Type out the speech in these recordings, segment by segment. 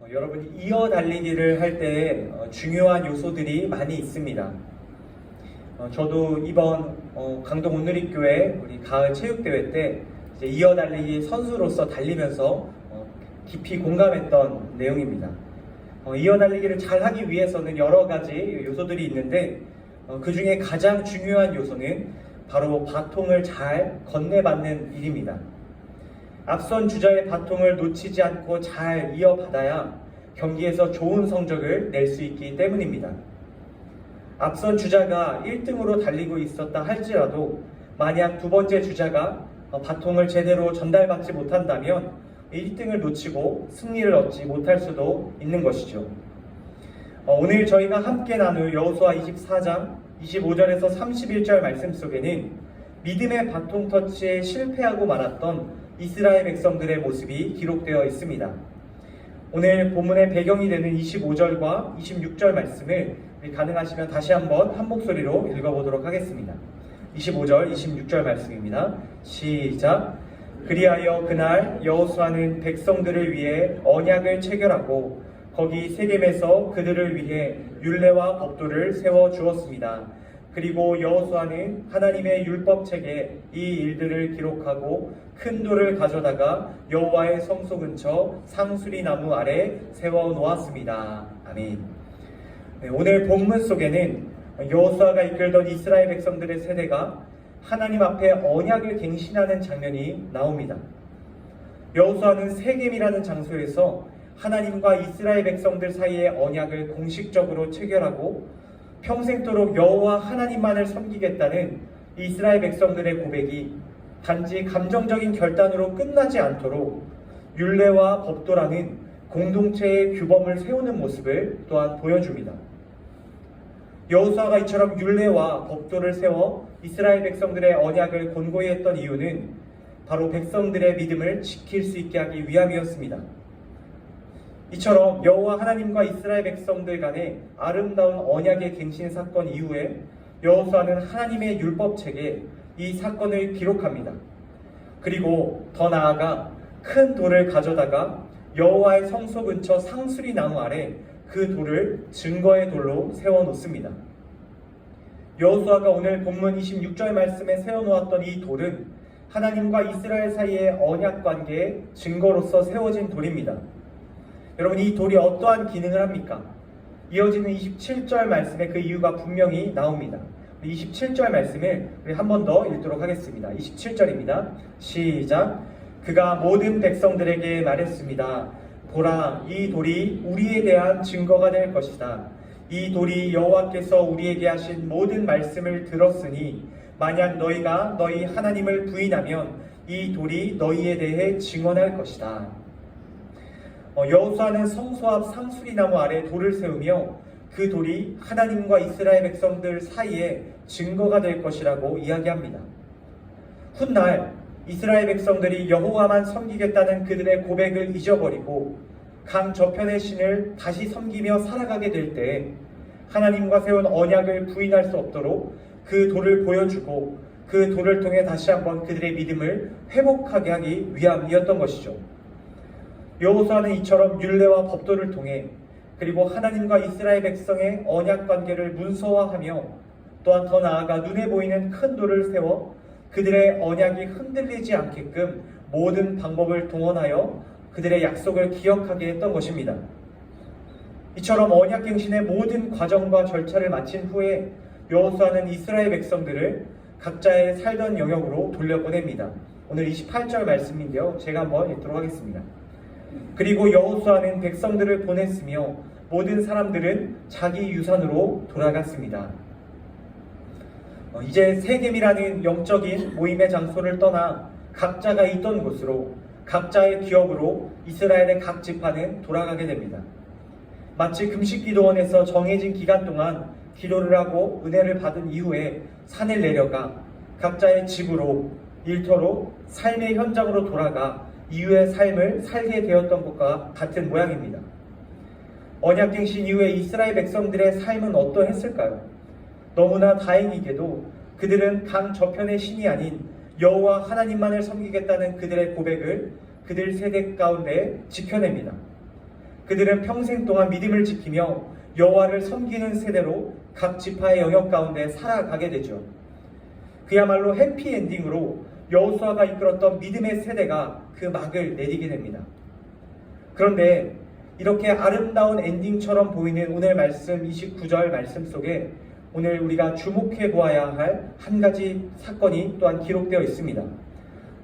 여러분이 이어 달리기를 할 때 중요한 요소들이 많이 있습니다. 저도 이번 강동 온누리교회 우리 가을 체육대회 때 이제 이어 달리기 선수로서 달리면서 깊이 공감했던 내용입니다. 이어 달리기를 잘 하기 위해서는 여러 가지 요소들이 있는데 그 중에 가장 중요한 요소는 바로 바통을 잘 건네받는 일입니다. 앞선 주자의 바통을 놓치지 않고 잘 이어받아야 경기에서 좋은 성적을 낼 수 있기 때문입니다. 앞선 주자가 1등으로 달리고 있었다 할지라도 만약 두 번째 주자가 바통을 제대로 전달받지 못한다면 1등을 놓치고 승리를 얻지 못할 수도 있는 것이죠. 오늘 저희가 함께 나눌 여호수아 24장 25절에서 31절 말씀 속에는 믿음의 바통 터치에 실패하고 말았던 이스라엘 백성들의 모습이 기록되어 있습니다. 오늘 본문의 배경이 되는 25절과 26절 말씀을 가능하시면 다시 한번 한 목소리로 읽어보도록 하겠습니다. 25절, 26절 말씀입니다. 시작! 그리하여 그날 여호수아는 백성들을 위해 언약을 체결하고 거기 세겜에서 그들을 위해 율례와 법도를 세워 주었습니다. 그리고 여호수아는 하나님의 율법책에 이 일들을 기록하고 큰 돌을 가져다가 여호와의 성소 근처 상수리 나무 아래 세워 놓았습니다. 아멘. 오늘 본문 속에는 여호수아가 이끌던 이스라엘 백성들의 세대가 하나님 앞에 언약을 갱신하는 장면이 나옵니다. 여호수아는 세겜이라는 장소에서 하나님과 이스라엘 백성들 사이의 언약을 공식적으로 체결하고 평생도록 여호와 하나님만을 섬기겠다는 이스라엘 백성들의 고백이 단지 감정적인 결단으로 끝나지 않도록 율례와 법도라는 공동체의 규범을 세우는 모습을 또한 보여줍니다. 여호수아가 이처럼 율례와 법도를 세워 이스라엘 백성들의 언약을 권고히 했던 이유는 바로 백성들의 믿음을 지킬 수 있게 하기 위함이었습니다. 이처럼 여호와 하나님과 이스라엘 백성들 간의 아름다운 언약의 갱신 사건 이후에 여호수아는 하나님의 율법책에 이 사건을 기록합니다. 그리고 더 나아가 큰 돌을 가져다가 여호와의 성소 근처 상수리 나무 아래 그 돌을 증거의 돌로 세워놓습니다. 여호수아가 오늘 본문 26절 말씀에 세워놓았던 이 돌은 하나님과 이스라엘 사이의 언약 관계의 증거로서 세워진 돌입니다. 여러분, 이 돌이 어떠한 기능을 합니까? 이어지는 27절 말씀에 그 이유가 분명히 나옵니다. 27절 말씀을 우리 한 번 더 읽도록 하겠습니다. 27절입니다. 시작! 그가 모든 백성들에게 말했습니다. 보라, 이 돌이 우리에 대한 증거가 될 것이다. 이 돌이 여호와께서 우리에게 하신 모든 말씀을 들었으니 만약 너희가 너희 하나님을 부인하면 이 돌이 너희에 대해 증언할 것이다. 여호수아는 성소 앞 상수리 나무 아래 돌을 세우며 그 돌이 하나님과 이스라엘 백성들 사이에 증거가 될 것이라고 이야기합니다. 훗날 이스라엘 백성들이 여호와만 섬기겠다는 그들의 고백을 잊어버리고 강 저편의 신을 다시 섬기며 살아가게 될 때 하나님과 세운 언약을 부인할 수 없도록 그 돌을 보여주고 그 돌을 통해 다시 한번 그들의 믿음을 회복하게 하기 위함이었던 것이죠. 여호수아는 이처럼 율례와 법도를 통해 그리고 하나님과 이스라엘 백성의 언약 관계를 문서화하며 또한 더 나아가 눈에 보이는 큰 돌을 세워 그들의 언약이 흔들리지 않게끔 모든 방법을 동원하여 그들의 약속을 기억하게 했던 것입니다. 이처럼 언약갱신의 모든 과정과 절차를 마친 후에 여호수아는 이스라엘 백성들을 각자의 살던 영역으로 돌려보냅니다. 오늘 28절 말씀인데요. 제가 한번 읽도록 하겠습니다. 그리고 여호수아는 백성들을 보냈으며 모든 사람들은 자기 유산으로 돌아갔습니다. 이제 세겜이라는 영적인 모임의 장소를 떠나 각자가 있던 곳으로 각자의 기업으로 이스라엘의 각 지파는 돌아가게 됩니다. 마치 금식기도원에서 정해진 기간 동안 기도를 하고 은혜를 받은 이후에 산을 내려가 각자의 집으로 일터로 삶의 현장으로 돌아가 이후의 삶을 살게 되었던 것과 같은 모양입니다. 언약갱신 이후에 이스라엘 백성들의 삶은 어떠했을까요? 너무나 다행이게도 그들은 강 저편의 신이 아닌 여호와 하나님만을 섬기겠다는 그들의 고백을 그들 세대 가운데 지켜냅니다. 그들은 평생 동안 믿음을 지키며 여호와를 섬기는 세대로 각 지파의 영역 가운데 살아가게 되죠. 그야말로 해피엔딩으로 여호수아가 이끌었던 믿음의 세대가 그 막을 내리게 됩니다. 그런데 이렇게 아름다운 엔딩처럼 보이는 오늘 말씀 29절 말씀 속에 오늘 우리가 주목해 보아야 할 한 가지 사건이 또한 기록되어 있습니다.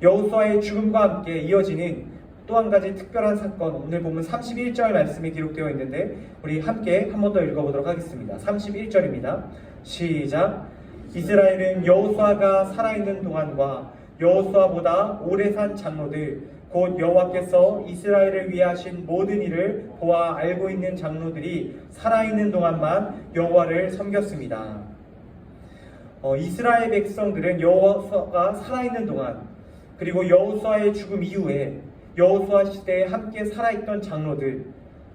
여호수아의 죽음과 함께 이어지는 또 한 가지 특별한 사건, 오늘 보면 31절 말씀에 기록되어 있는데 우리 함께 한 번 더 읽어보도록 하겠습니다. 31절입니다. 시작. 이스라엘은 여호수아가 살아있는 동안과 여호수아보다 오래 산 장로들 곧 여호와께서 이스라엘을 위해 하신 모든 일을 보아 알고 있는 장로들이 살아있는 동안만 여호와를 섬겼습니다. 이스라엘 백성들은 여호수아가 살아있는 동안 그리고 여호수아의 죽음 이후에 여호수아 시대에 함께 살아있던 장로들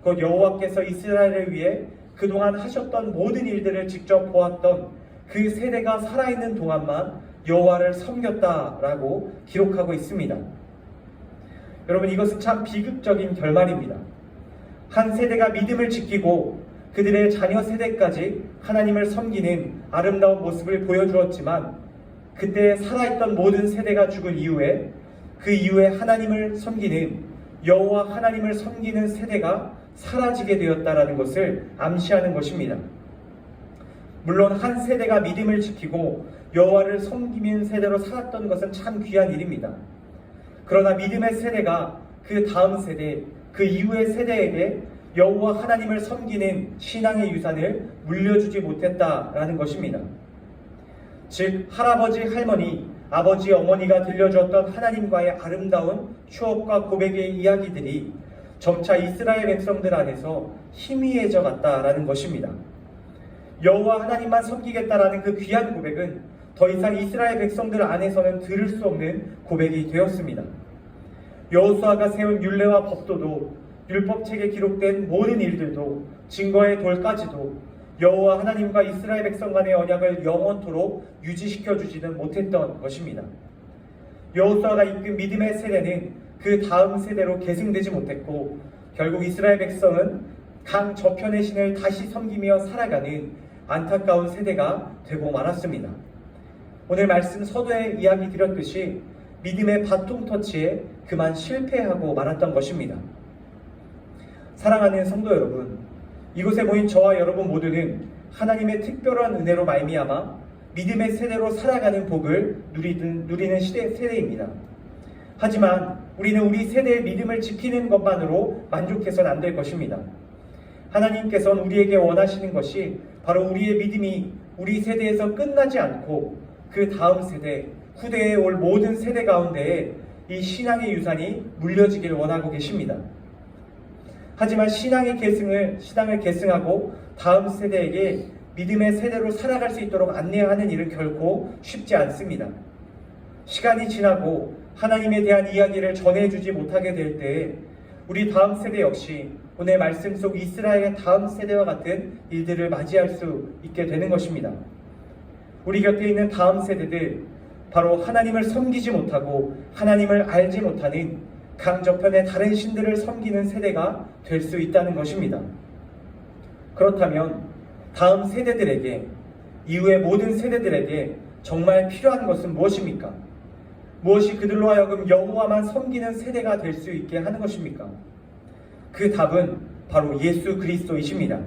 곧 여호와께서 이스라엘을 위해 그동안 하셨던 모든 일들을 직접 보았던 그 세대가 살아있는 동안만 여호와를 섬겼다라고 기록하고 있습니다. 여러분, 이것은 참 비극적인 결말입니다. 한 세대가 믿음을 지키고 그들의 자녀 세대까지 하나님을 섬기는 아름다운 모습을 보여주었지만 그때 살아있던 모든 세대가 죽은 이후에 그 이후에 하나님을 섬기는 여호와 하나님을 섬기는 세대가 사라지게 되었다라는 것을 암시하는 것입니다. 물론 한 세대가 믿음을 지키고 여호와를 섬기는 세대로 살았던 것은 참 귀한 일입니다. 그러나 믿음의 세대가 그 다음 세대, 그 이후의 세대에게 여호와 하나님을 섬기는 신앙의 유산을 물려주지 못했다라는 것입니다. 즉 할아버지, 할머니, 아버지, 어머니가 들려주었던 하나님과의 아름다운 추억과 고백의 이야기들이 점차 이스라엘 백성들 안에서 희미해져 갔다라는 것입니다. 여호와 하나님만 섬기겠다라는 그 귀한 고백은 더 이상 이스라엘 백성들 안에서는 들을 수 없는 고백이 되었습니다. 여호수아가 세운 율례와 법도도 율법책에 기록된 모든 일들도 증거의 돌까지도 여호와 하나님과 이스라엘 백성 간의 언약을 영원토록 유지시켜 주지는 못했던 것입니다. 여호수아가 이끈 믿음의 세대는 그 다음 세대로 계승되지 못했고 결국 이스라엘 백성은 강 저편의 신을 다시 섬기며 살아가는 안타까운 세대가 되고 말았습니다. 오늘 말씀 서두에 이야기 드렸듯이 믿음의 바통 터치에 그만 실패하고 말았던 것입니다. 사랑하는 성도 여러분, 이곳에 모인 저와 여러분 모두는 하나님의 특별한 은혜로 말미암아 믿음의 세대로 살아가는 복을 누리는 세대입니다. 하지만 우리는 우리 세대의 믿음을 지키는 것만으로 만족해서는 안 될 것입니다. 하나님께서는 우리에게 원하시는 것이 바로 우리의 믿음이 우리 세대에서 끝나지 않고 그 다음 세대, 후대에 올 모든 세대 가운데에 이 신앙의 유산이 물려지기를 원하고 계십니다. 하지만 신앙을 계승하고 다음 세대에게 믿음의 세대로 살아갈 수 있도록 안내하는 일은 결코 쉽지 않습니다. 시간이 지나고 하나님에 대한 이야기를 전해주지 못하게 될 때에 우리 다음 세대 역시 오늘 말씀 속 이스라엘의 다음 세대와 같은 일들을 맞이할 수 있게 되는 것입니다. 우리 곁에 있는 다음 세대들, 바로 하나님을 섬기지 못하고 하나님을 알지 못하는 강 저편의 다른 신들을 섬기는 세대가 될 수 있다는 것입니다. 그렇다면 다음 세대들에게, 이후의 모든 세대들에게 정말 필요한 것은 무엇입니까? 무엇이 그들로 하여금 여호와만 섬기는 세대가 될 수 있게 하는 것입니까? 그 답은 바로 예수 그리스도이십니다.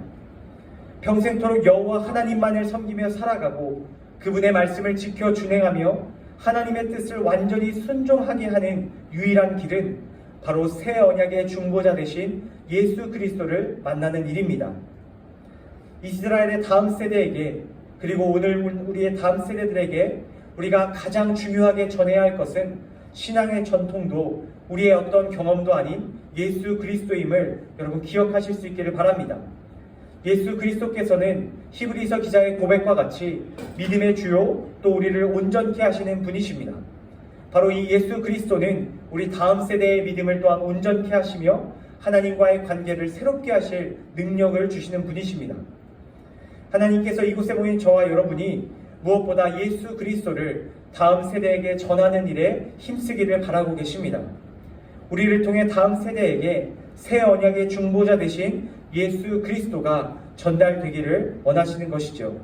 평생토록 여호와 하나님만을 섬기며 살아가고 그분의 말씀을 지켜 준행하며 하나님의 뜻을 완전히 순종하게 하는 유일한 길은 바로 새 언약의 중보자 되신 예수 그리스도를 만나는 일입니다. 이스라엘의 다음 세대에게, 그리고 오늘 우리의 다음 세대들에게 우리가 가장 중요하게 전해야 할 것은 신앙의 전통도 우리의 어떤 경험도 아닌 예수 그리스도임을 여러분 기억하실 수 있기를 바랍니다. 예수 그리스도께서는 히브리서 기자의 고백과 같이 믿음의 주요 또 우리를 온전케 하시는 분이십니다. 바로 이 예수 그리스도는 우리 다음 세대의 믿음을 또한 온전케 하시며 하나님과의 관계를 새롭게 하실 능력을 주시는 분이십니다. 하나님께서 이곳에 모인 저와 여러분이 무엇보다 예수 그리스도를 다음 세대에게 전하는 일에 힘쓰기를 바라고 계십니다. 우리를 통해 다음 세대에게 새 언약의 중보자 되신 예수 그리스도가 전달되기를 원하시는 것이죠.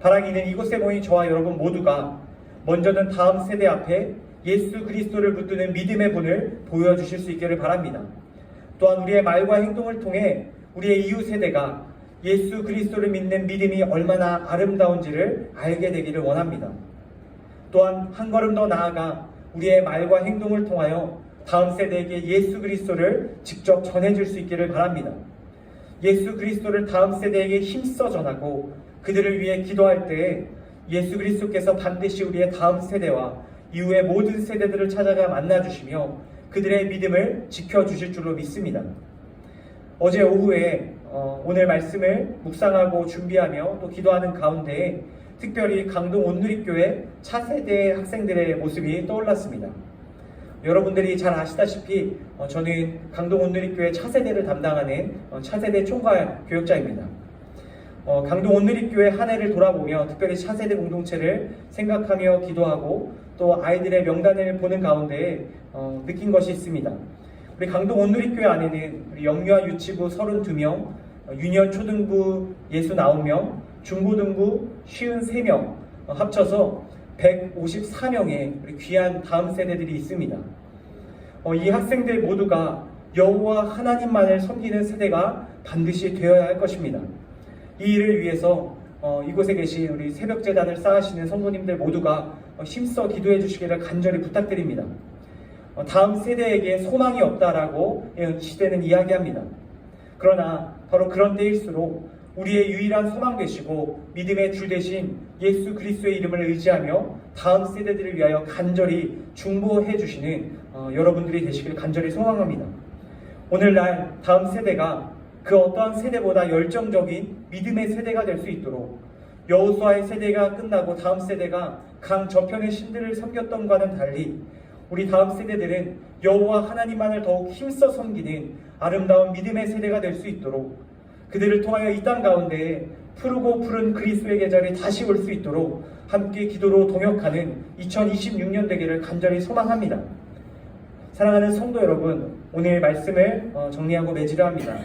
바라기는 이곳에 모인 저와 여러분 모두가 먼저는 다음 세대 앞에 예수 그리스도를 붙드는 믿음의 본을 보여주실 수 있기를 바랍니다. 또한 우리의 말과 행동을 통해 우리의 이웃 세대가 예수 그리스도를 믿는 믿음이 얼마나 아름다운지를 알게 되기를 원합니다. 또한 한 걸음 더 나아가 우리의 말과 행동을 통하여 다음 세대에게 예수 그리스도를 직접 전해줄 수 있기를 바랍니다. 예수 그리스도를 다음 세대에게 힘써 전하고 그들을 위해 기도할 때에 예수 그리스도께서 반드시 우리의 다음 세대와 이후의 모든 세대들을 찾아가 만나주시며 그들의 믿음을 지켜주실 줄로 믿습니다. 어제 오후에 오늘 말씀을 묵상하고 준비하며 또 기도하는 가운데 특별히 강동 온누리교회 차세대 학생들의 모습이 떠올랐습니다. 여러분들이 잘 아시다시피 저는 강동 온누리교회 차세대를 담당하는 차세대 총괄 교역자입니다. 강동 온누리교회 한 해를 돌아보며 특별히 차세대 공동체를 생각하며 기도하고 또 아이들의 명단을 보는 가운데 느낀 것이 있습니다. 우리 강동 온누리교회 안에는 우리 영유아 유치부 32명, 유년 초등부 69명, 중고등부 53명 합쳐서 154명의 우리 귀한 다음 세대들이 있습니다. 이 학생들 모두가 여호와 하나님만을 섬기는 세대가 반드시 되어야 할 것입니다. 이 일을 위해서 이곳에 계신 우리 새벽재단을 쌓으시는 성도님들 모두가 힘써 기도해 주시기를 간절히 부탁드립니다. 다음 세대에게 소망이 없다라고 시대는 이야기합니다. 그러나 바로 그런 때일수록 우리의 유일한 소망 되시고 믿음의 주 되신 예수 그리스도의 이름을 의지하며 다음 세대들을 위하여 간절히 중보해 주시는 여러분들이 되시길 간절히 소망합니다. 오늘날 다음 세대가 그 어떠한 세대보다 열정적인 믿음의 세대가 될 수 있도록 여호수아의 세대가 끝나고 다음 세대가 강 저편의 신들을 섬겼던 것과는 달리 우리 다음 세대들은 여호와 하나님만을 더욱 힘써 섬기는 아름다운 믿음의 세대가 될 수 있도록 그들을 통하여 이 땅 가운데 푸르고 푸른 그리스도의 계절이 다시 올 수 있도록 함께 기도로 동역하는 2026년 되기를 간절히 소망합니다. 사랑하는 성도 여러분, 오늘 말씀을 정리하고 맺으려 합니다.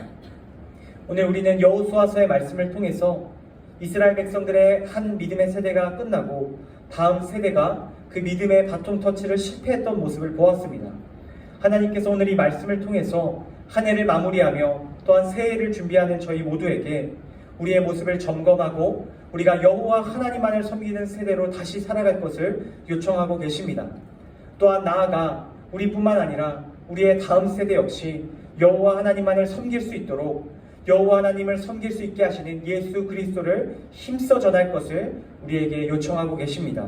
오늘 우리는 여호수아서의 말씀을 통해서 이스라엘 백성들의 한 믿음의 세대가 끝나고 다음 세대가 그 믿음의 바통 터치를 실패했던 모습을 보았습니다. 하나님께서 오늘 이 말씀을 통해서 한 해를 마무리하며 또한 새해를 준비하는 저희 모두에게 우리의 모습을 점검하고 우리가 여호와 하나님만을 섬기는 세대로 다시 살아갈 것을 요청하고 계십니다. 또한 나아가 우리뿐만 아니라 우리의 다음 세대 역시 여호와 하나님만을 섬길 수 있도록 여호와 하나님을 섬길 수 있게 하시는 예수 그리스도를 힘써 전할 것을 우리에게 요청하고 계십니다.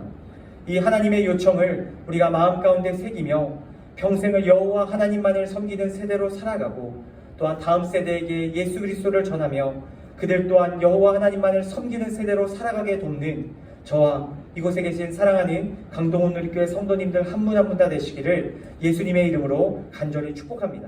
이 하나님의 요청을 우리가 마음 가운데 새기며 평생을 여호와 하나님만을 섬기는 세대로 살아가고 또한 다음 세대에게 예수 그리스도를 전하며 그들 또한 여호와 하나님만을 섬기는 세대로 살아가게 돕는 저와 이곳에 계신 사랑하는 강동 온누리교회 성도님들 한 분 한 분 다 되시기를 예수님의 이름으로 간절히 축복합니다.